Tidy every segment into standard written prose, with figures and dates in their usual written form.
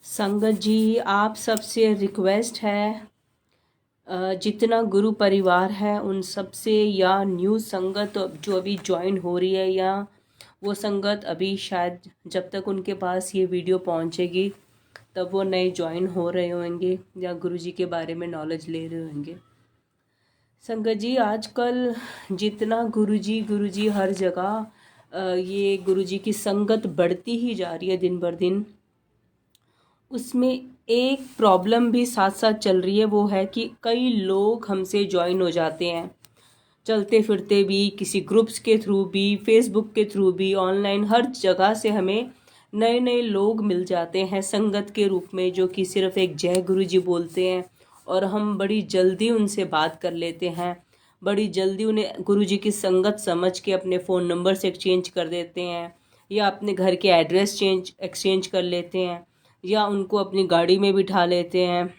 संगत जी, आप सबसे रिक्वेस्ट है, जितना गुरु परिवार है उन सबसे, या न्यू संगत जो अभी ज्वाइन हो रही है, या वो संगत अभी शायद जब तक उनके पास ये वीडियो पहुंचेगी तब वो नए ज्वाइन हो रहे होंगे या गुरु जी के बारे में नॉलेज ले रहे होंगे। संगत जी, आजकल जितना गुरु जी हर जगह ये गुरु जी की संगत बढ़ती ही जा रही है दिन भर दिन। उसमें एक प्रॉब्लम भी साथ साथ चल रही है, वो है कि कई लोग हमसे ज्वाइन हो जाते हैं, चलते फिरते भी, किसी ग्रुप्स के थ्रू भी, फेसबुक के थ्रू भी, ऑनलाइन हर जगह से हमें नए नए लोग मिल जाते हैं संगत के रूप में, जो कि सिर्फ एक जय गुरु जी बोलते हैं और हम बड़ी जल्दी उनसे बात कर लेते हैं, बड़ी जल्दी उन्हें गुरु जी की संगत समझ के अपने फ़ोन नंबर से एक्सचेंज कर देते हैं, या अपने घर के एड्रेस एक्सचेंज कर लेते हैं, या उनको अपनी गाड़ी में बिठा लेते हैं।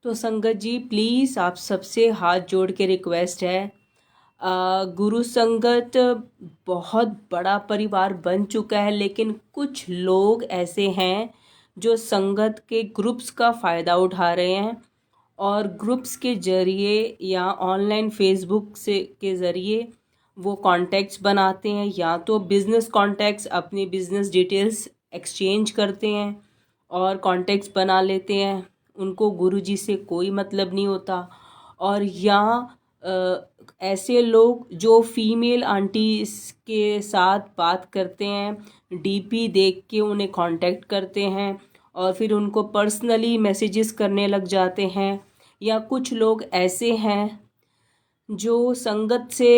तो संगत जी, प्लीज़ आप सबसे हाथ जोड़ के रिक्वेस्ट है, गुरु संगत बहुत बड़ा परिवार बन चुका है, लेकिन कुछ लोग ऐसे हैं जो संगत के ग्रुप्स का फ़ायदा उठा रहे हैं और ग्रुप्स के ज़रिए या ऑनलाइन फेसबुक से के ज़रिए वो कॉन्टैक्ट्स बनाते हैं, या तो बिज़नेस कॉन्टैक्ट्स, अपनी बिज़नेस डिटेल्स एक्सचेंज करते हैं और कॉन्टैक्ट्स बना लेते हैं। उनको गुरुजी से कोई मतलब नहीं होता। और या ऐसे लोग जो फीमेल आंटी के साथ बात करते हैं, डीपी देख के उन्हें कांटेक्ट करते हैं और फिर उनको पर्सनली मैसेजेस करने लग जाते हैं। या कुछ लोग ऐसे हैं जो संगत से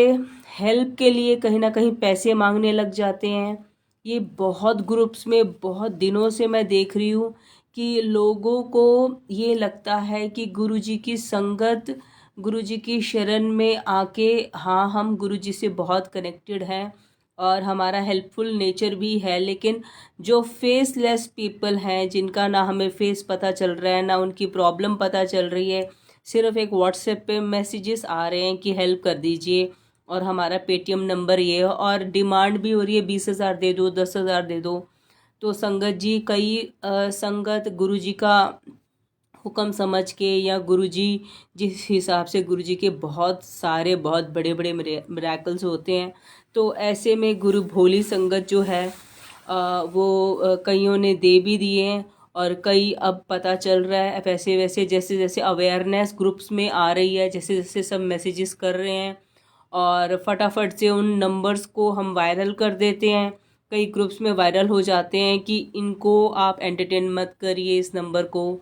हेल्प के लिए कहीं ना कहीं पैसे मांगने लग जाते हैं। ये बहुत ग्रुप्स में बहुत दिनों से मैं देख रही हूँ कि लोगों को ये लगता है कि गुरुजी की संगत, गुरुजी की शरण में आके, हाँ हम गुरुजी से बहुत कनेक्टेड हैं और हमारा हेल्पफुल नेचर भी है, लेकिन जो फेसलेस पीपल हैं, जिनका ना हमें फेस पता चल रहा है ना उनकी प्रॉब्लम पता चल रही है, सिर्फ एक व्हाट्सएप पे मैसेजेस आ रहे हैं कि हेल्प कर दीजिए और हमारा पेटीएम नंबर ये है, और डिमांड भी हो रही है 20,000 दे दो, 10,000 दे दो। तो संगत जी, कई संगत गुरुजी का हुक्म समझ के, या गुरुजी जिस हिसाब से गुरुजी के बहुत सारे बहुत बड़े बड़े मिरेकल्स होते हैं, तो ऐसे में गुरु भोली संगत जो है वो कईयों ने दे भी दिए हैं, और कई अब पता चल रहा है वैसे वैसे जैसे जैसे अवेयरनेस ग्रुप्स में आ रही है, जैसे जैसे सब मैसेजेस कर रहे हैं और फटाफट से उन नंबर्स को हम वायरल कर देते हैं। कई ग्रुप्स में वायरल हो जाते हैं कि इनको आप एंटरटेन मत करिए इस नंबर को,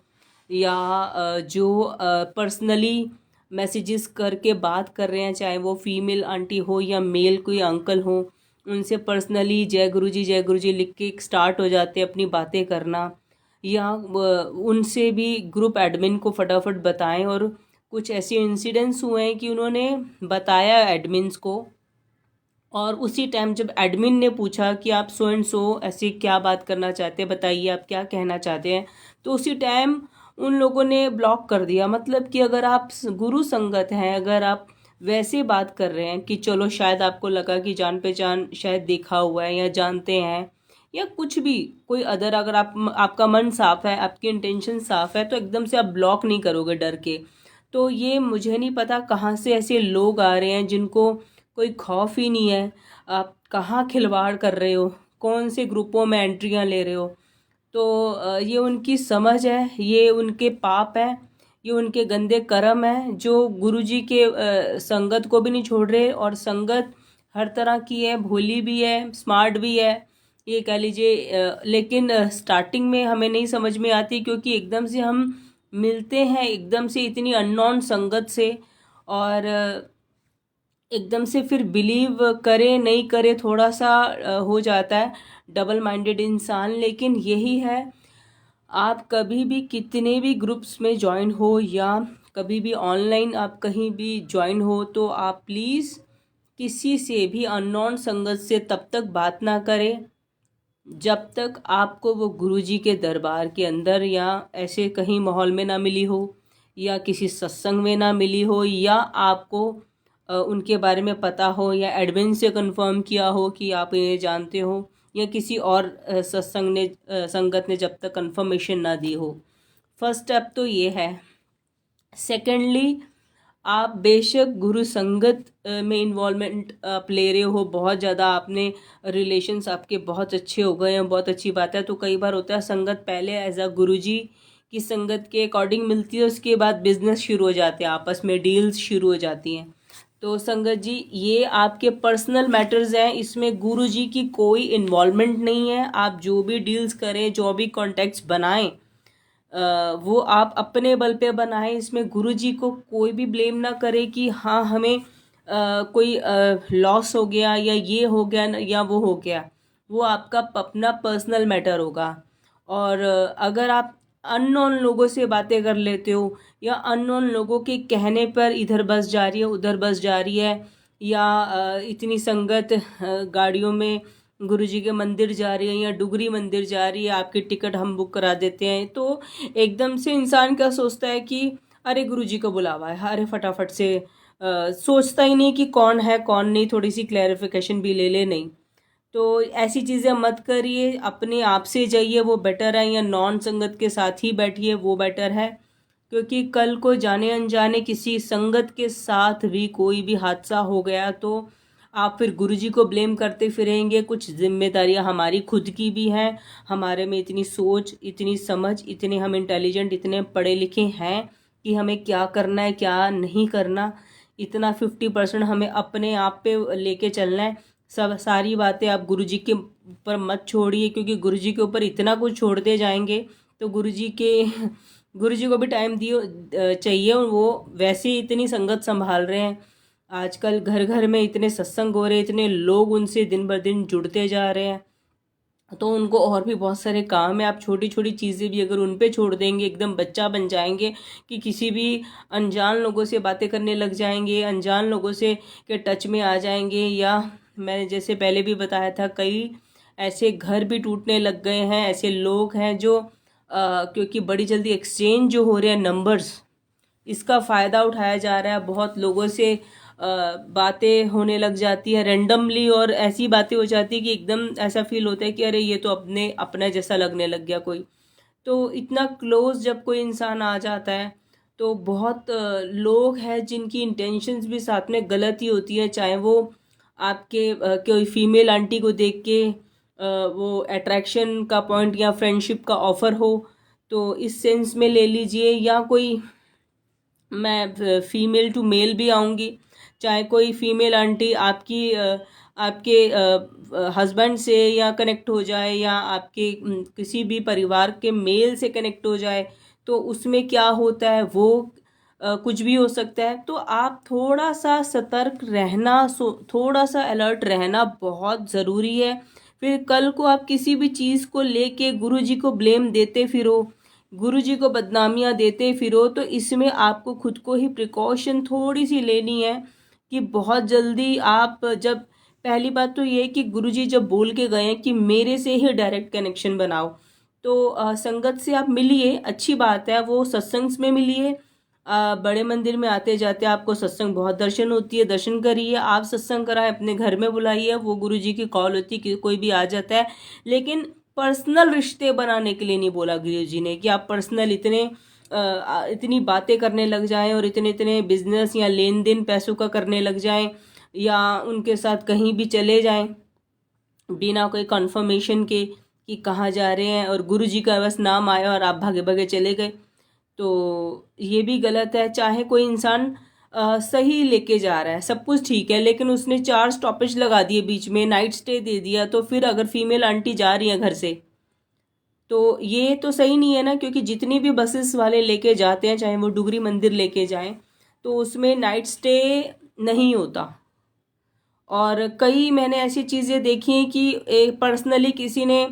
या जो पर्सनली मैसेजेस करके बात कर रहे हैं, चाहे वो फीमेल आंटी हो या मेल कोई अंकल हो, उनसे पर्सनली जय गुरु जी लिख के स्टार्ट हो जाते हैं अपनी बातें करना। या उनसे भी ग्रुप एडमिन को फटाफट बताएं। और कुछ ऐसे इंसिडेंट्स हुए हैं कि उन्होंने बताया एडमिन्स को, और उसी टाइम जब एडमिन ने पूछा कि आप सो एंड सो ऐसे क्या बात करना चाहते हैं, बताइए आप क्या कहना चाहते हैं, तो उसी टाइम उन लोगों ने ब्लॉक कर दिया। मतलब कि अगर आप गुरु संगत हैं, अगर आप वैसे बात कर रहे हैं कि चलो शायद आपको लगा कि जान पहचान शायद देखा हुआ है या जानते हैं या कुछ भी, कोई अदर, अगर आपका मन साफ है, आपकी इंटेंशन साफ है, तो एकदम से आप ब्लॉक नहीं करोगे डर के। तो ये मुझे नहीं पता कहाँ से ऐसे लोग आ रहे हैं जिनको कोई खौफ ही नहीं है। आप कहाँ खिलवाड़ कर रहे हो, कौन से ग्रुपों में एंट्रियां ले रहे हो। तो ये उनकी समझ है, ये उनके पाप है, ये उनके गंदे कर्म है जो गुरुजी के संगत को भी नहीं छोड़ रहे। और संगत हर तरह की है, भोली भी है, स्मार्ट भी है, ये कह लीजिए। लेकिन स्टार्टिंग में हमें नहीं समझ में आती, क्योंकि एकदम से हम मिलते हैं एकदम से इतनी अननोन संगत से, और एकदम से फिर बिलीव करे नहीं करे, थोड़ा सा हो जाता है डबल माइंडेड इंसान। लेकिन यही है, आप कभी भी कितने भी ग्रुप्स में ज्वाइन हो या कभी भी ऑनलाइन आप कहीं भी ज्वाइन हो, तो आप प्लीज़ किसी से भी अननोन संगत से तब तक बात ना करें जब तक आपको वो गुरुजी के दरबार के अंदर या ऐसे कहीं माहौल में ना मिली हो, या किसी सत्संग में ना मिली हो, या आपको उनके बारे में पता हो, या एडमिन से कंफर्म किया हो कि आप इन्हें जानते हो, या किसी और संगत ने जब तक कंफर्मेशन ना दी हो। फर्स्ट स्टेप तो ये है। सेकेंडली, आप बेशक गुरु संगत में इन्वॉल्वमेंट आप ले रहे हो, बहुत ज़्यादा आपने रिलेशंस आपके बहुत अच्छे हो गए हैं, बहुत अच्छी बात है। तो कई बार होता है संगत पहले एज अ गुरुजी की संगत के अकॉर्डिंग मिलती है, उसके बाद बिजनेस शुरू हो जाते हैं, आपस में डील्स शुरू हो जाती हैं। तो संगत जी, ये आपके पर्सनल मैटर्स हैं, इसमें गुरुजी की कोई इन्वॉल्वमेंट नहीं है। आप जो भी डील्स करें, जो भी कॉन्टैक्ट्स बनाएं, वो आप अपने बल पे बनाएं। इसमें गुरुजी को कोई भी ब्लेम ना करे कि हाँ हमें कोई लॉस हो गया या ये हो गया या वो हो गया। वो आपका अपना पर्सनल मैटर होगा। और अगर आप अननोन लोगों से बातें कर लेते हो या अननोन लोगों के कहने पर इधर बस जा रही है उधर बस जा रही है, या इतनी संगत गाड़ियों में गुरुजी के मंदिर जा रही है या डुगरी मंदिर जा रही है, आपकी टिकट हम बुक करा देते हैं, तो एकदम से इंसान क्या सोचता है कि अरे गुरुजी का बुलावा है, अरे फटाफट से सोचता ही नहीं कि कौन है कौन नहीं, थोड़ी सी क्लैरिफिकेशन भी ले ले, नहीं। तो ऐसी चीज़ें मत करिए, अपने आप से जाइए, वो बेटर है, या नॉन संगत के साथ ही बैठिए, वो बेटर है। क्योंकि कल को जाने अनजाने किसी संगत के साथ भी कोई भी हादसा हो गया तो आप फिर गुरुजी को ब्लेम करते फिरेंगे। कुछ जिम्मेदारियां हमारी खुद की भी हैं, हमारे में इतनी सोच, इतनी समझ, इतने हम इंटेलिजेंट, इतने पढ़े लिखे हैं कि हमें क्या करना है क्या नहीं करना। इतना 50% हमें अपने आप पे लेके चलना है। सब सारी बातें आप गुरुजी के ऊपर मत छोड़िए, क्योंकि गुरुजी के ऊपर इतना कुछ छोड़ते जाएंगे तो गुरुजी को भी टाइम दियो चाहिए। वो वैसे ही इतनी संगत संभाल रहे हैं, आजकल घर घर में इतने सत्संग हो रहे हैं, इतने लोग उनसे दिन ब दिन जुड़ते जा रहे हैं, तो उनको और भी बहुत सारे काम है। आप छोटी छोटी चीज़ें भी अगर उन पे छोड़ देंगे, एकदम बच्चा बन जाएंगे कि किसी भी अनजान लोगों से बातें करने लग जाएंगे, अनजान लोगों से के टच में आ जाएंगे, या मैंने जैसे पहले भी बताया था, कई ऐसे घर भी टूटने लग गए हैं। ऐसे लोग हैं जो क्योंकि बड़ी जल्दी एक्सचेंज जो हो रहे हैं नंबर्स, इसका फ़ायदा उठाया जा रहा है। बहुत लोगों से बातें होने लग जाती है रैंडमली, और ऐसी बातें हो जाती है कि एकदम ऐसा फील होता है कि अरे ये तो अपना जैसा लगने लग गया कोई। तो इतना क्लोज जब कोई इंसान आ जाता है तो बहुत लोग हैं जिनकी इंटेंशंस भी साथ में गलत ही होती है। चाहे वो आपके कोई फीमेल आंटी को देख के वो अट्रैक्शन का पॉइंट या फ्रेंडशिप का ऑफ़र हो, तो इस सेंस में ले लीजिए, या कोई, मैं फीमेल टू मेल भी आऊँगी, चाहे कोई फीमेल आंटी आपके हस्बैंड से या कनेक्ट हो जाए, या आपके किसी भी परिवार के मेल से कनेक्ट हो जाए, तो उसमें क्या होता है वो कुछ भी हो सकता है। तो आप थोड़ा सा सतर्क रहना, थोड़ा सा अलर्ट रहना बहुत ज़रूरी है। फिर कल को आप किसी भी चीज़ को लेके गुरुजी को ब्लेम देते फिरो, गुरुजी को बदनामियाँ देते फिरो, तो इसमें आपको खुद को ही प्रिकॉशन थोड़ी सी लेनी है कि बहुत जल्दी आप जब, पहली बात तो ये है कि गुरुजी जब बोल के गए हैं कि मेरे से ही डायरेक्ट कनेक्शन बनाओ, तो संगत से आप मिलिए, अच्छी बात है, वो सत्संग में मिलिए। बड़े मंदिर में आते जाते आपको सत्संग बहुत दर्शन होती है, दर्शन करिए। आप सत्संग कराएं, अपने घर में बुलाइए, वो गुरुजी की कॉल होती है कि कोई भी आ जाता है। लेकिन पर्सनल रिश्ते बनाने के लिए नहीं बोला गुरुजी ने कि आप पर्सनल इतनी बातें करने लग जाएं और इतने इतने बिजनेस या लेन देन पैसों का करने लग जाएं, या उनके साथ कहीं भी चले जाएं बिना कोई कंफर्मेशन के कि कहाँ जा रहे हैं, और गुरुजी का बस नाम आया और आप भागे भागे चले गए, तो ये भी गलत है। चाहे कोई इंसान सही लेके जा रहा है, सब कुछ ठीक है, लेकिन उसने 4 स्टॉपेज लगा दिए बीच में, नाइट स्टे दे दिया, तो फिर अगर फीमेल आंटी जा रही है घर से, तो ये तो सही नहीं है ना। क्योंकि जितनी भी बसेस वाले लेके जाते हैं, चाहे वो डुगरी मंदिर लेके जाएं, तो उसमें नाइट स्टे नहीं होता। और कई मैंने ऐसी चीज़ें देखी हैं कि एक पर्सनली किसी ने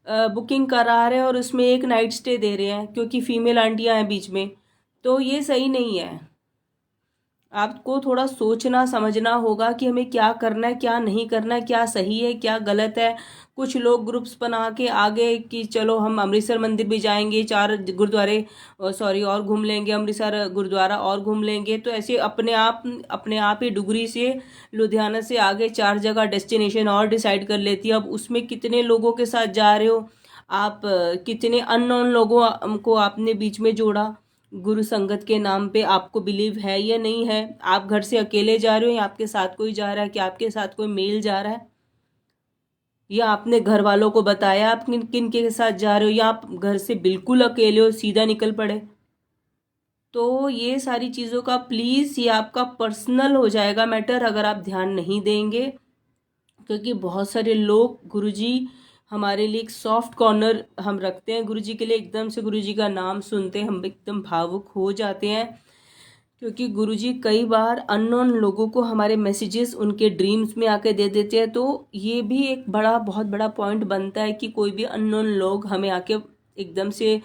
बुकिंग करा रहे हैं और उसमें एक नाइट स्टे दे रहे हैं क्योंकि फीमेल आंटियां हैं बीच में, तो ये सही नहीं है। आपको थोड़ा सोचना समझना होगा कि हमें क्या करना है, क्या नहीं करना है, क्या सही है, क्या गलत है। कुछ लोग ग्रुप्स बना के आगे कि चलो हम अमृतसर मंदिर भी जाएंगे, 4 गुरुद्वारे सॉरी और घूम लेंगे, अमृतसर गुरुद्वारा और घूम लेंगे। तो ऐसे अपने आप ही डुगरी से लुधियाना से आगे 4 जगह डेस्टिनेशन और डिसाइड कर लेती है। अब उसमें कितने लोगों के साथ जा रहे हो आप, कितने अननोन लोगों को आपने बीच में जोड़ा गुरु संगत के नाम पे, आपको बिलीव है या नहीं है। आप घर से अकेले जा रहे हो या आपके साथ कोई जा रहा है, कि आपके साथ कोई मेल जा रहा है, या आपने घर वालों को बताया आप किन किन के साथ जा रहे हो, या आप घर से बिल्कुल अकेले हो सीधा निकल पड़े। तो ये सारी चीज़ों का प्लीज़, ये आपका पर्सनल हो जाएगा मैटर अगर आप ध्यान नहीं देंगे। क्योंकि बहुत सारे लोग, गुरुजी हमारे लिए एक सॉफ्ट कॉर्नर हम रखते हैं गुरुजी के लिए। एकदम से गुरुजी का नाम सुनते हम एकदम भावुक हो जाते हैं, क्योंकि गुरुजी कई बार अननोन लोगों को हमारे मैसेजेस उनके ड्रीम्स में आके दे देते हैं। तो ये भी एक बहुत बड़ा पॉइंट बनता है कि कोई भी अननोन लोग हमें आके एकदम से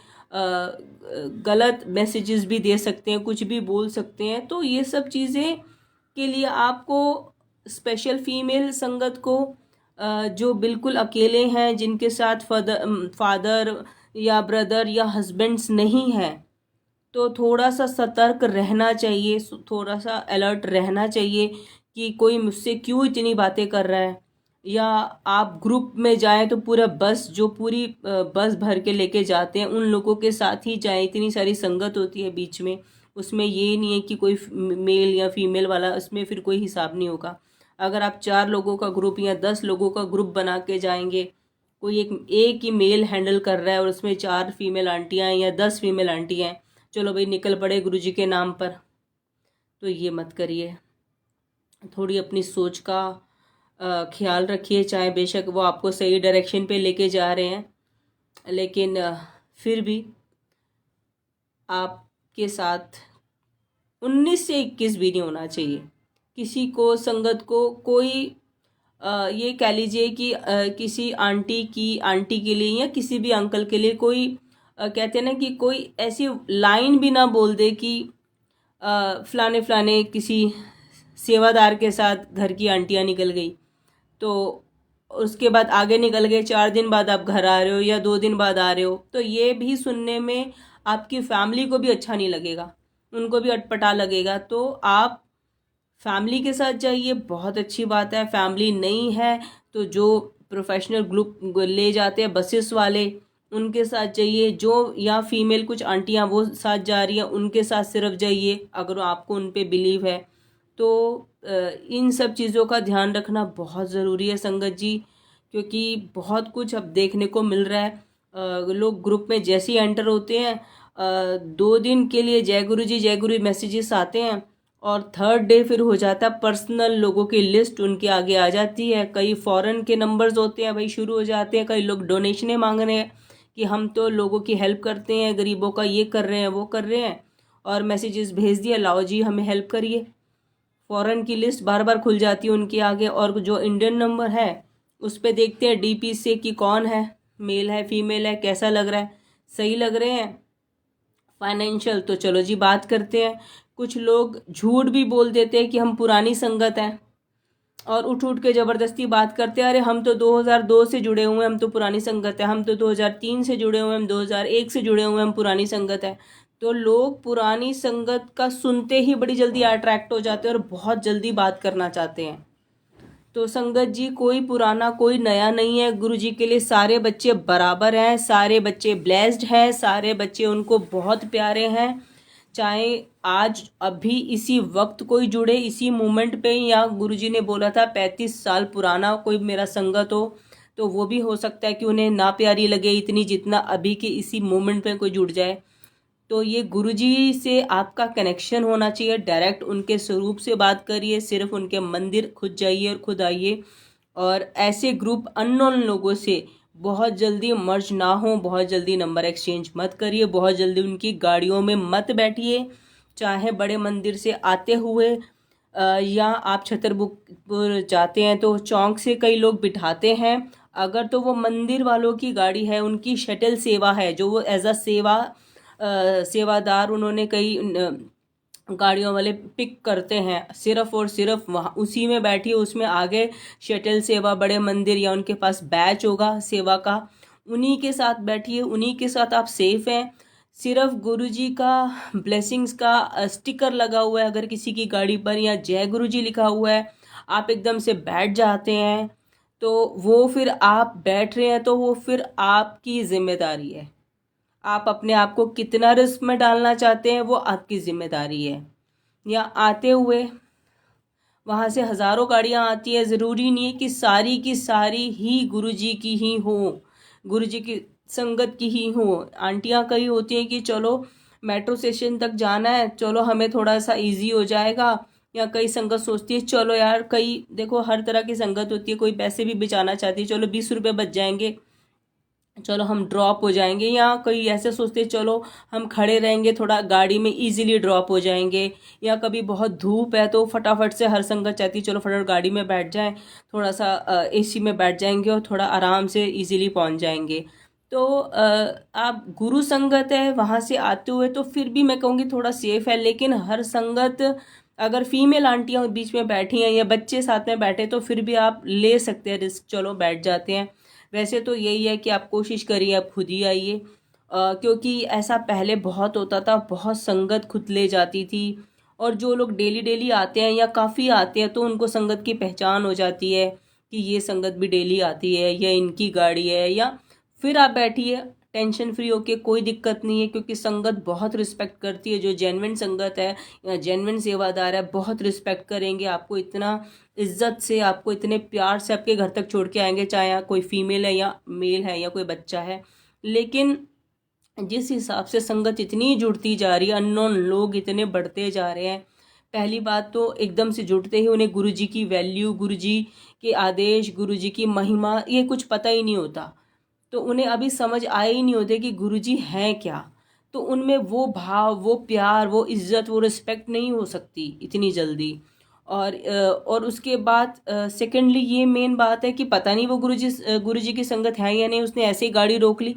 गलत मैसेजेस भी दे सकते हैं, कुछ भी बोल सकते हैं। तो ये सब चीज़ें के लिए आपको स्पेशल फीमेल संगत को, जो बिल्कुल अकेले हैं, जिनके साथ फादर या ब्रदर या हस्बैंड्स नहीं हैं, तो थोड़ा सा सतर्क रहना चाहिए, थोड़ा सा अलर्ट रहना चाहिए कि कोई मुझसे क्यों इतनी बातें कर रहा है। या आप ग्रुप में जाएं तो पूरा बस, जो पूरी बस भर के लेके जाते हैं उन लोगों के साथ ही जाएं। इतनी सारी संगत होती है बीच में, उसमें ये नहीं है कि कोई मेल या फीमेल वाला, उसमें फिर कोई हिसाब नहीं होगा। अगर आप 4 लोगों का ग्रुप या 10 लोगों का ग्रुप बना के जाएंगे, कोई एक ही मेल हैंडल कर रहा है और उसमें 4 फीमेल आंटियां हैं या 10 फीमेल आंटियां हैं, चलो भाई निकल पड़े गुरुजी के नाम पर, तो ये मत करिए। थोड़ी अपनी सोच का ख्याल रखिए। चाहे बेशक वो आपको सही डायरेक्शन पे लेके जा रहे हैं, लेकिन फिर भी आपके साथ 19 से 21 भी नहीं होना चाहिए। किसी को, संगत को, कोई ये कह लीजिए कि किसी आंटी के लिए या किसी भी अंकल के लिए कोई कहते हैं ना कि कोई ऐसी लाइन भी ना बोल दे कि फलाने फलाने किसी सेवादार के साथ घर की आंटियां निकल गई, तो उसके बाद आगे निकल गए, 4 दिन बाद आप घर आ रहे हो या 2 दिन बाद आ रहे हो, तो ये भी सुनने में आपकी फैमिली को भी अच्छा नहीं लगेगा, उनको भी अटपटा लगेगा। तो आप फैमिली के साथ जाइए, बहुत अच्छी बात है। फैमिली नहीं है तो जो प्रोफेशनल ग्रुप ले जाते हैं बसेस वाले, उनके साथ जाइए। जो या फीमेल कुछ आंटियां वो साथ जा रही हैं, उनके साथ सिर्फ जाइए अगर आपको उन पे बिलीव है। तो इन सब चीज़ों का ध्यान रखना बहुत ज़रूरी है संगत जी, क्योंकि बहुत कुछ अब देखने को मिल रहा है। लोग ग्रुप में जैसे ही एंटर होते हैं, 2 दिन के लिए जय गुरु मैसेजेस आते हैं, और 3rd डे फिर हो जाता है पर्सनल लोगों की लिस्ट उनके आगे आ जाती है। कई फॉरेन के नंबर्स होते हैं भाई, शुरू हो जाते हैं। कई लोग डोनेशनें मांग रहे हैं कि हम तो लोगों की हेल्प करते हैं, गरीबों का ये कर रहे हैं वो कर रहे हैं, और मैसेजेस भेज दिया, लाओ जी हमें हेल्प करिए। फॉरेन की लिस्ट बार बार खुल जाती है उनके आगे। और जो इंडियन नंबर है उस पर देखते हैं डीपी से कि कौन है, मेल है फीमेल है, कैसा लग रहा है, सही लग रहे हैं, फाइनेंशियल, तो चलो जी बात करते हैं। कुछ लोग झूठ भी बोल देते हैं कि हम पुरानी संगत हैं, और उठ उठ के ज़बरदस्ती बात करते हैं, अरे हम तो 2002 से जुड़े हुए हैं, हम तो पुरानी संगत है, हम तो 2003 से जुड़े हुए हैं, हम 2001 से जुड़े हुए हैं, हम पुरानी संगत है। तो लोग पुरानी संगत का सुनते ही बड़ी जल्दी अट्रैक्ट हो जाते हैं और बहुत जल्दी बात करना चाहते हैं। तो संगत जी, कोई पुराना कोई नया नहीं है। गुरु जी के लिए सारे बच्चे बराबर हैं, सारे बच्चे ब्लेस्ड हैं, सारे बच्चे उनको बहुत प्यारे हैं। चाहे आज अभी इसी वक्त कोई जुड़े इसी मोमेंट पे, या गुरुजी ने बोला था 35 साल पुराना कोई मेरा संगत हो, तो वो भी हो सकता है कि उन्हें ना प्यारी लगे इतनी जितना अभी के इसी मोमेंट पे कोई जुड़ जाए। तो ये गुरुजी से आपका कनेक्शन होना चाहिए, डायरेक्ट उनके स्वरूप से बात करिए, सिर्फ उनके मंदिर खुद जाइए और खुद आइए। और ऐसे ग्रुप अननोन लोगों से बहुत जल्दी मर्ज ना हो, बहुत जल्दी नंबर एक्सचेंज मत करिए, बहुत जल्दी उनकी गाड़ियों में मत बैठिए। चाहे बड़े मंदिर से आते हुए या आप छतरपुर जाते हैं तो चौक से कई लोग बिठाते हैं, अगर तो वो मंदिर वालों की गाड़ी है, उनकी शटल सेवा है, जो वो एज अ सेवादार उन्होंने कई गाड़ियों वाले पिक करते हैं, सिर्फ और सिर्फ वहाँ उसी में बैठिए, उसमें आगे शटल सेवा, बड़े मंदिर या उनके पास बैच होगा सेवा का, उन्हीं के साथ बैठिए, उन्हीं के साथ आप सेफ हैं। सिर्फ गुरुजी का ब्लेसिंग्स का स्टिकर लगा हुआ है अगर किसी की गाड़ी पर, या जय गुरुजी लिखा हुआ है, आप एकदम से बैठ जाते हैं, तो वो फिर आप बैठ रहे हैं तो वो फिर आपकी जिम्मेदारी है। आप अपने आप को कितना रिस्क में डालना चाहते हैं वो आपकी जिम्मेदारी है। या आते हुए वहाँ से हज़ारों गाड़ियाँ आती है, ज़रूरी नहीं है कि सारी की सारी ही गुरुजी की ही हो, गुरुजी की संगत की ही हो। आंटियाँ कई होती हैं कि चलो मेट्रो स्टेशन तक जाना है, चलो हमें थोड़ा सा इजी हो जाएगा, या कई संगत सोचती है चलो यार, कई देखो हर तरह की संगत होती है, कोई पैसे भी बचाना चाहती है, चलो 20 रुपये बच जाएंगे, चलो हम ड्रॉप हो जाएंगे, या कोई ऐसे सोचते चलो हम खड़े रहेंगे, थोड़ा गाड़ी में इजीली ड्रॉप हो जाएंगे, या कभी बहुत धूप है तो फटाफट से हर संगत चाहती है चलो फटाफट गाड़ी में बैठ जाएं, थोड़ा सा एसी में बैठ जाएंगे और थोड़ा आराम से इजीली पहुंच जाएंगे। तो आप गुरु संगत है वहाँ से आते हुए तो फिर भी मैं कहूँगी थोड़ा सेफ है, लेकिन हर संगत अगर फीमेल आंटियाँ बीच में बैठी हैं या बच्चे साथ में बैठे तो फिर भी आप ले सकते हैं रिस्क, चलो बैठ जाते हैं। वैसे तो यही है कि आप कोशिश करिए, आप खुद ही आइए, क्योंकि ऐसा पहले बहुत होता था, बहुत संगत खुद ले जाती थी, और जो लोग डेली डेली आते हैं या काफ़ी आते हैं तो उनको संगत की पहचान हो जाती है कि ये संगत भी डेली आती है या इनकी गाड़ी है, या फिर आप बैठिए टेंशन फ्री होके, कोई दिक्कत नहीं है, क्योंकि संगत बहुत रिस्पेक्ट करती है, जो जेन्युइन संगत है या जेन्युइन सेवादार है बहुत रिस्पेक्ट करेंगे आपको, इतना इज्जत से आपको इतने प्यार से आपके घर तक छोड़ के आएंगे, चाहे कोई फीमेल है या मेल है या कोई बच्चा है। लेकिन जिस हिसाब से संगत इतनी जुड़ती जा रही है, अननोन लोग इतने बढ़ते जा रहे हैं, पहली बात तो एकदम से जुड़ते ही उन्हें गुरुजी की वैल्यू, गुरुजी के आदेश, गुरुजी की महिमा ये कुछ पता ही नहीं होता, तो उन्हें अभी समझ आए ही नहीं होते कि गुरुजी हैं क्या, तो उनमें वो भाव, वो प्यार, वो इज्जत, वो रिस्पेक्ट नहीं हो सकती इतनी जल्दी। और उसके बाद सेकेंडली ये मेन बात है कि पता नहीं वो गुरुजी की संगत है या नहीं, उसने ऐसे ही गाड़ी रोक ली,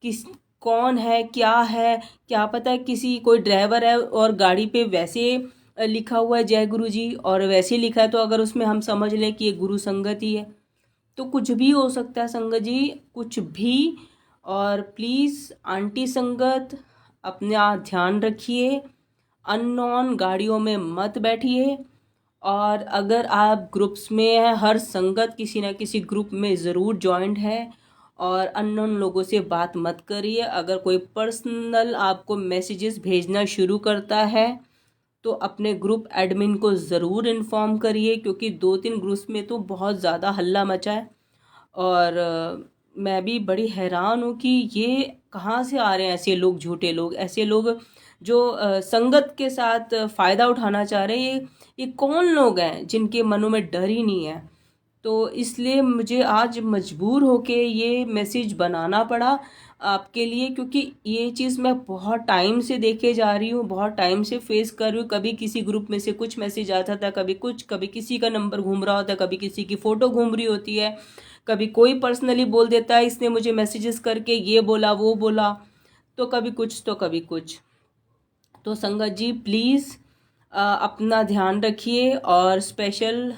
किस कौन है क्या है, क्या पता है किसी कोई ड्राइवर है और गाड़ी पे वैसे लिखा हुआ है जय गुरु जी और वैसे ही लिखा है, तो अगर उसमें हम समझ लें कि ये गुरु संगत ही है तो कुछ भी हो सकता है संगत जी, कुछ भी। और प्लीज़ आंटी संगत अपना ध्यान रखिए, अननोन गाड़ियों में मत बैठिए, और अगर आप ग्रुप्स में हैं, हर संगत किसी ना किसी ग्रुप में ज़रूर जॉइंट है, और अननोन लोगों से बात मत करिए। अगर कोई पर्सनल आपको मैसेजेस भेजना शुरू करता है तो अपने ग्रुप एडमिन को ज़रूर इन्फॉर्म करिए, क्योंकि 2-3 ग्रुप्स में तो बहुत ज़्यादा हल्ला मचा है, और मैं भी बड़ी हैरान हूँ कि ये कहाँ से आ रहे हैं ऐसे लोग, झूठे लोग, ऐसे लोग जो संगत के साथ फ़ायदा उठाना चाह रहे हैं। ये कौन लोग हैं जिनके मनों में डर ही नहीं है। तो इसलिए मुझे आज मजबूर होके ये मैसेज बनाना पड़ा आपके लिए, क्योंकि ये चीज़ मैं बहुत टाइम से देखे जा रही हूँ, बहुत टाइम से फेस कर रही हूँ। कभी किसी ग्रुप में से कुछ मैसेज आता था, कभी कुछ, कभी किसी का नंबर घूम रहा होता है, कभी किसी की फ़ोटो घूम रही होती है, कभी कोई पर्सनली बोल देता है इसने मुझे मैसेजेस करके ये बोला वो बोला, तो कभी कुछ तो कभी कुछ। तो संगत जी प्लीज़ अपना ध्यान रखिए, और स्पेशल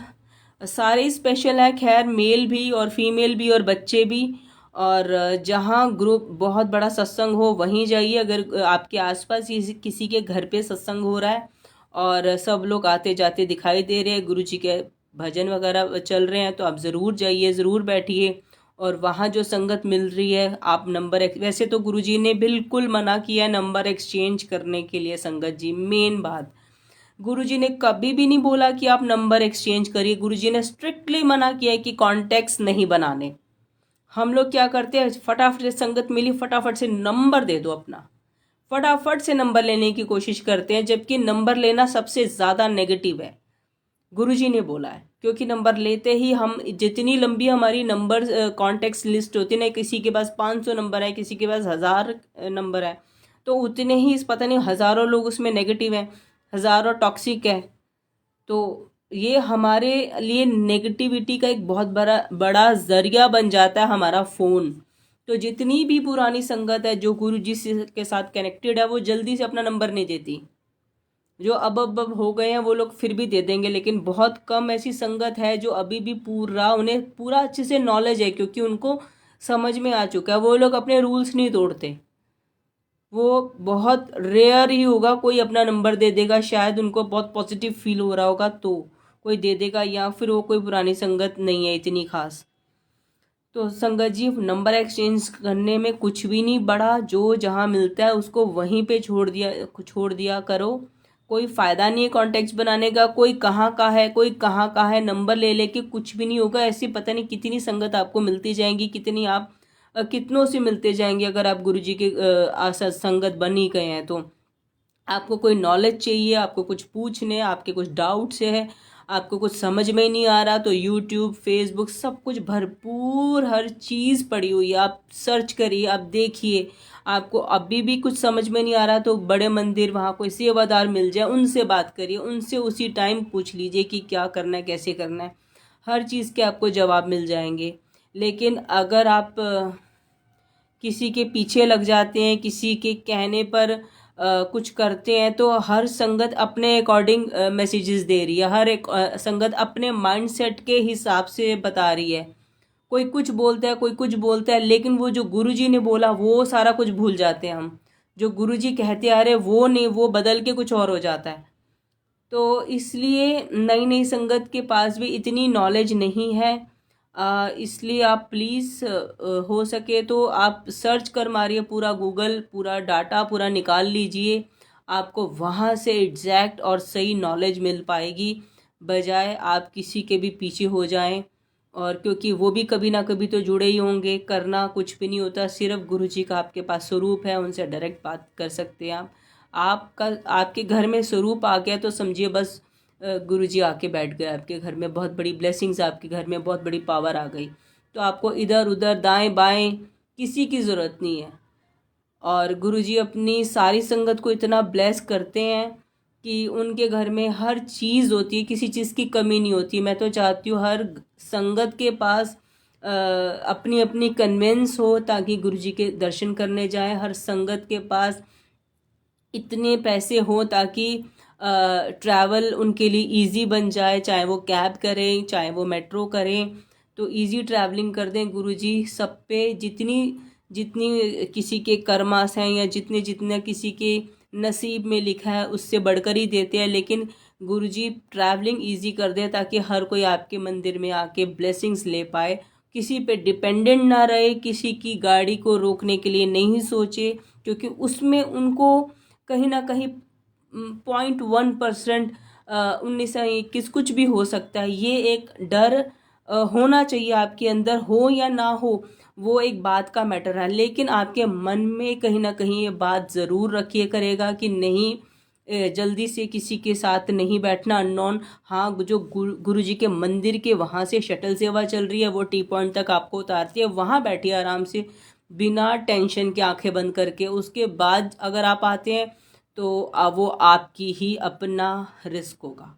सारे स्पेशल है, खैर मेल भी और फीमेल भी और बच्चे भी। और जहाँ ग्रुप बहुत बड़ा सत्संग हो वहीं जाइए, अगर आपके आसपास किसी के घर पे सत्संग हो रहा है और सब लोग आते जाते दिखाई दे रहे हैं, गुरु जी के भजन वगैरह चल रहे हैं, तो आप ज़रूर जाइए, ज़रूर बैठिए, और वहाँ जो संगत मिल रही है आप वैसे तो गुरुजी ने बिल्कुल मना किया है नंबर एक्सचेंज करने के लिए संगत जी, मेन बात, गुरुजी ने कभी भी नहीं बोला कि आप नंबर एक्सचेंज करिए, गुरुजी ने स्ट्रिक्टली मना किया है कि कॉन्टैक्ट्स नहीं बनाने। हम लोग क्या करते हैं, फटाफट से संगत मिली, फटाफट से नंबर दे दो अपना, फटाफट से नंबर लेने की कोशिश करते हैं, जबकि नंबर लेना सबसे ज़्यादा नेगेटिव है, गुरुजी ने बोला है, क्योंकि नंबर लेते ही हम, जितनी लंबी हमारी नंबर कॉन्टेक्ट्स लिस्ट होती है ना, किसी के पास 500 नंबर है, किसी के पास 1000 नंबर है, तो उतने ही पता नहीं हज़ारों लोग उसमें नेगेटिव हैं, हज़ारों टॉक्सिक है, तो ये हमारे लिए नेगेटिविटी का एक बहुत बड़ा बड़ा ज़रिया बन जाता है हमारा फ़ोन। तो जितनी भी पुरानी संगत है जो गुरु जी के साथ कनेक्टेड है वो जल्दी से अपना नंबर नहीं देती, जो अब हो गए हैं वो लोग फिर भी दे देंगे, लेकिन बहुत कम ऐसी संगत है जो अभी भी पूरा, उन्हें पूरा अच्छे से नॉलेज है, क्योंकि उनको समझ में आ चुका है। वो लोग अपने रूल्स नहीं तोड़ते। वो बहुत रेयर ही होगा कोई अपना नंबर दे देगा, शायद उनको बहुत पॉजिटिव फील हो रहा होगा तो कोई दे देगा, या फिर वो कोई पुरानी संगत नहीं है इतनी खास। तो संगत जी, नंबर एक्सचेंज करने में कुछ भी नहीं बड़ा, जो जहाँ मिलता है उसको वहीं पे छोड़ दिया करो। कोई फ़ायदा नहीं है कॉन्टेक्ट्स बनाने का। कोई कहाँ का है, कोई कहाँ का है, नंबर ले लेके कुछ भी नहीं होगा। ऐसी पता नहीं कितनी संगत आपको मिलती जाएंगी, कितनी आप कितनों से मिलते जाएंगे। अगर आप गुरुजी के संगत बन ही गए हैं तो आपको कोई नॉलेज चाहिए, आपको कुछ पूछने, आपके कुछ डाउट्स है, आपको कुछ समझ में नहीं आ रहा, तो यूट्यूब, फेसबुक, सब कुछ भरपूर, हर चीज़ पड़ी हुई है। आप सर्च करिए, आप देखिए। आपको अभी भी कुछ समझ में नहीं आ रहा तो बड़े मंदिर, वहाँ कोई सेवादार मिल जाए, उनसे बात करिए, उनसे उसी टाइम पूछ लीजिए कि क्या करना है, कैसे करना है। हर चीज़ के आपको जवाब मिल जाएंगे। लेकिन अगर आप किसी के पीछे लग जाते हैं, किसी के कहने पर कुछ करते हैं, तो हर संगत अपने अकॉर्डिंग मैसेजेस दे रही है। हर एक संगत अपने माइंडसेट के हिसाब से बता रही है। कोई कुछ बोलता है, कोई कुछ बोलता है, लेकिन वो जो गुरुजी ने बोला वो सारा कुछ भूल जाते हैं हम। जो गुरुजी कहते आ रहे वो नहीं, वो बदल के कुछ और हो जाता है। तो इसलिए नई नई संगत के पास भी इतनी नॉलेज नहीं है। इसलिए आप प्लीज़ हो सके तो आप सर्च कर मारिए, पूरा गूगल, पूरा डाटा पूरा निकाल लीजिए। आपको वहाँ से एग्जैक्ट और सही नॉलेज मिल पाएगी, बजाय आप किसी के भी पीछे हो जाएं। और क्योंकि वो भी कभी ना कभी तो जुड़े ही होंगे। करना कुछ भी नहीं होता, सिर्फ गुरुजी का आपके पास स्वरूप है, उनसे डायरेक्ट बात कर सकते हैं आप। आपका आपके घर में स्वरूप आ गया तो समझिए बस गुरुजी आके बैठ गए आपके घर में। बहुत बड़ी ब्लेसिंग्स, आपके घर में बहुत बड़ी पावर आ गई। तो आपको इधर उधर दाएं बाएं किसी की ज़रूरत नहीं है। और गुरुजी अपनी सारी संगत को इतना ब्लेस करते हैं कि उनके घर में हर चीज़ होती है, किसी चीज़ की कमी नहीं होती। मैं तो चाहती हूँ हर संगत के पास अपनी अपनी कन्वेंस हो, ताकि गुरुजी के दर्शन करने जाएं। हर संगत के पास इतने पैसे हों ताकि ट्रैवल उनके लिए इजी बन जाए, चाहे वो कैब करें, चाहे वो मेट्रो करें, तो इजी ट्रैवलिंग कर दें। गुरुजी सब पे जितनी जितनी किसी के कर्मास हैं, या जितने जितना किसी के नसीब में लिखा है, उससे बढ़कर ही देते हैं। लेकिन गुरुजी ट्रैवलिंग इजी कर दें ताकि हर कोई आपके मंदिर में आके ब्लेसिंग्स ले पाए। किसी पे डिपेंडेंट ना रहे, किसी की गाड़ी को रोकने के लिए नहीं सोचे, क्योंकि उसमें उनको कहीं ना कहीं 0.1% 19 कुछ भी हो सकता है। ये एक डर होना चाहिए आपके अंदर, हो या ना हो वो एक बात का मैटर है। लेकिन आपके मन में कहीं ना कहीं ये बात ज़रूर रखिए करेगा कि नहीं, जल्दी से किसी के साथ नहीं बैठना अननोन। हाँ, जो गुरुजी के मंदिर के वहाँ से शटल सेवा चल रही है, वो टी पॉइंट तक आपको उतारती है, वहाँ बैठिए आराम से बिना टेंशन के, आंखें बंद करके। उसके बाद अगर आप आते हैं तो वो आपकी ही अपना रिस्क होगा।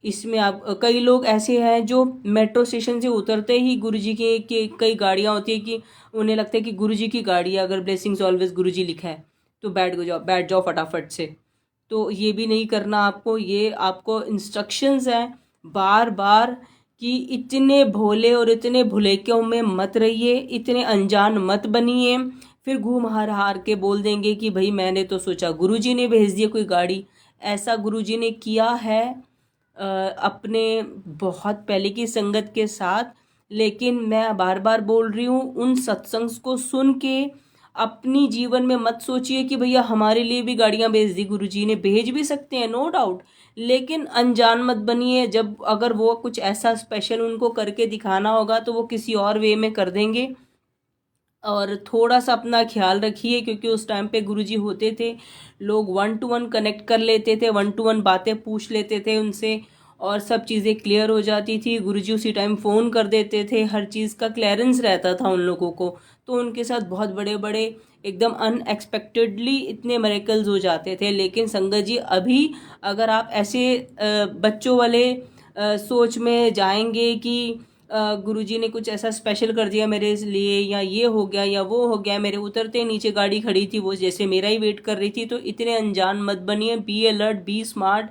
इसमें आप कई लोग ऐसे हैं जो मेट्रो स्टेशन से उतरते ही गुरुजी के कई गाड़ियाँ होती है कि उन्हें लगता है कि गुरुजी की गाड़ी है, अगर ब्लेसिंग्स ऑलवेज गुरुजी लिखा है तो बैठ जाओ फटाफट से। तो ये भी नहीं करना आपको। ये आपको इंस्ट्रक्शंस हैं बार बार कि इतने भोले और इतने भुलेक्यों में मत रहिए, इतने अनजान मत बनिए। फिर घूम हार हार के बोल देंगे कि भाई मैंने तो सोचा गुरुजी ने भेज दिया कोई गाड़ी। ऐसा गुरुजी ने किया है अपने बहुत पहले की संगत के साथ। लेकिन मैं बार बार बोल रही हूँ, उन सत्संग को सुन के अपनी जीवन में मत सोचिए कि भैया हमारे लिए भी गाड़ियाँ भेज दी गुरुजी ने। भेज भी सकते हैं, नो डाउट, लेकिन अनजान मत बनिए। जब अगर वो कुछ ऐसा स्पेशल उनको करके दिखाना होगा तो वो किसी और वे में कर देंगे। और थोड़ा सा अपना ख्याल रखिए, क्योंकि उस टाइम पे गुरुजी होते थे, लोग 1-to-1 कनेक्ट कर लेते थे, 1-to-1 बातें पूछ लेते थे उनसे, और सब चीज़ें क्लियर हो जाती थी। गुरुजी उसी टाइम फ़ोन कर देते थे, हर चीज़ का क्लियरेंस रहता था उन लोगों को। तो उनके साथ बहुत बड़े बड़े एकदम अनएक्सपेक्टेडली इतने मिरेकल्स हो जाते थे। लेकिन संगत जी, अभी अगर आप ऐसे बच्चों वाले सोच में जाएंगे कि गुरुजी ने कुछ ऐसा स्पेशल कर दिया मेरे लिए, या ये हो गया या वो हो गया, मेरे उतरते नीचे गाड़ी खड़ी थी वो जैसे मेरा ही वेट कर रही थी। तो इतने अनजान मत बनिए, बी अलर्ट, बी स्मार्ट।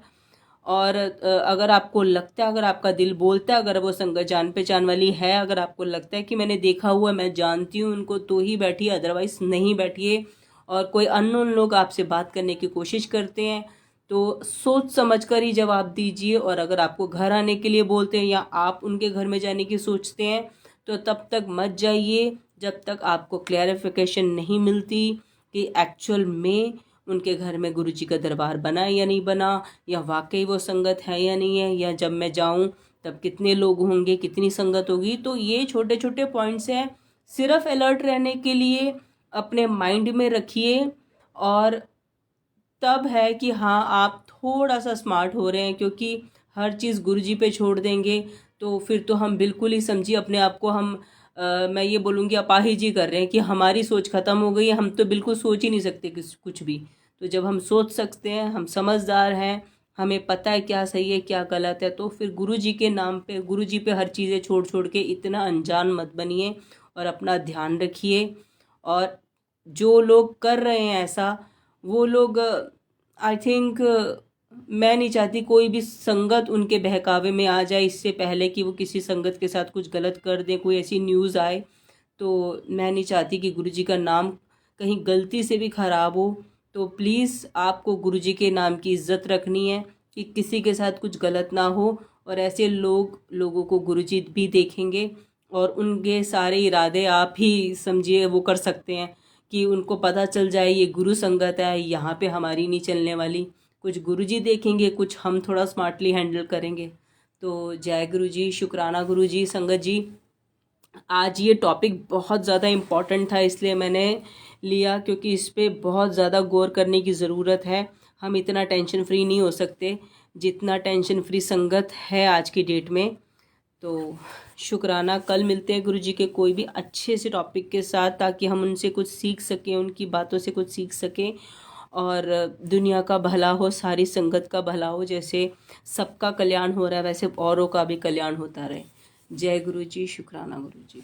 और अगर आपको लगता है, अगर आपका दिल बोलता है, अगर वो संगत जान पहचान वाली है, अगर आपको लगता है कि मैंने देखा हुआ, मैं जानती हूँ उनको, तो ही बैठिए, अदरवाइज नहीं बैठिए। और कोई अननोन लोग आपसे बात करने की कोशिश करते हैं तो सोच समझ कर ही जवाब दीजिए। और अगर आपको घर आने के लिए बोलते हैं या आप उनके घर में जाने की सोचते हैं तो तब तक मत जाइए जब तक आपको क्लैरिफिकेशन नहीं मिलती कि एक्चुअल में उनके घर में गुरुजी का दरबार बना या नहीं बना, या वाकई वो संगत है या नहीं है, या जब मैं जाऊं तब कितने लोग होंगे, कितनी संगत होगी। तो ये छोटे छोटे पॉइंट्स हैं, सिर्फ अलर्ट रहने के लिए अपने माइंड में रखिए। और तब है कि हाँ आप थोड़ा सा स्मार्ट हो रहे हैं, क्योंकि हर चीज़ गुरुजी पे छोड़ देंगे तो फिर तो हम बिल्कुल ही समझिए अपने आप को हम मैं ये बोलूँगी अपाहिज ही कर रहे हैं कि हमारी सोच ख़त्म हो गई है, हम तो बिल्कुल सोच ही नहीं सकते कुछ भी। तो जब हम सोच सकते हैं, हम समझदार हैं, हमें पता है क्या सही है क्या गलत है, तो फिर गुरुजी के नाम पे, गुरुजी पे हर चीज़ें छोड़ छोड़ के इतना अनजान मत बनिए और अपना ध्यान रखिए। और जो लोग कर रहे हैं ऐसा, वो लोग आई थिंक, मैं नहीं चाहती कोई भी संगत उनके बहकावे में आ जाए इससे पहले कि वो किसी संगत के साथ कुछ गलत कर दें, कोई ऐसी न्यूज़ आए। तो मैं नहीं चाहती कि गुरुजी का नाम कहीं गलती से भी ख़राब हो। तो प्लीज़ आपको गुरुजी के नाम की इज़्ज़त रखनी है कि किसी के साथ कुछ गलत ना हो। और ऐसे लोगों को गुरुजी भी देखेंगे और उनके सारे इरादे आप ही समझिए वो कर सकते हैं कि उनको पता चल जाए ये गुरु संगत है, यहाँ पे हमारी नहीं चलने वाली। कुछ गुरुजी देखेंगे, कुछ हम थोड़ा स्मार्टली हैंडल करेंगे। तो जय गुरुजी, शुक्राना गुरुजी। संगत जी, आज ये टॉपिक बहुत ज़्यादा इम्पॉर्टेंट था इसलिए मैंने लिया, क्योंकि इस पे बहुत ज़्यादा गौर करने की ज़रूरत है। हम इतना टेंशन फ्री नहीं हो सकते जितना टेंशन फ्री संगत है आज की डेट में। तो शुक्राना, कल मिलते हैं गुरुजी के कोई भी अच्छे से टॉपिक के साथ, ताकि हम उनसे कुछ सीख सकें, उनकी बातों से कुछ सीख सकें और दुनिया का भला हो, सारी संगत का भला हो। जैसे सबका कल्याण हो रहा है वैसे औरों का भी कल्याण होता रहे। जय गुरुजी, शुक्राना गुरुजी।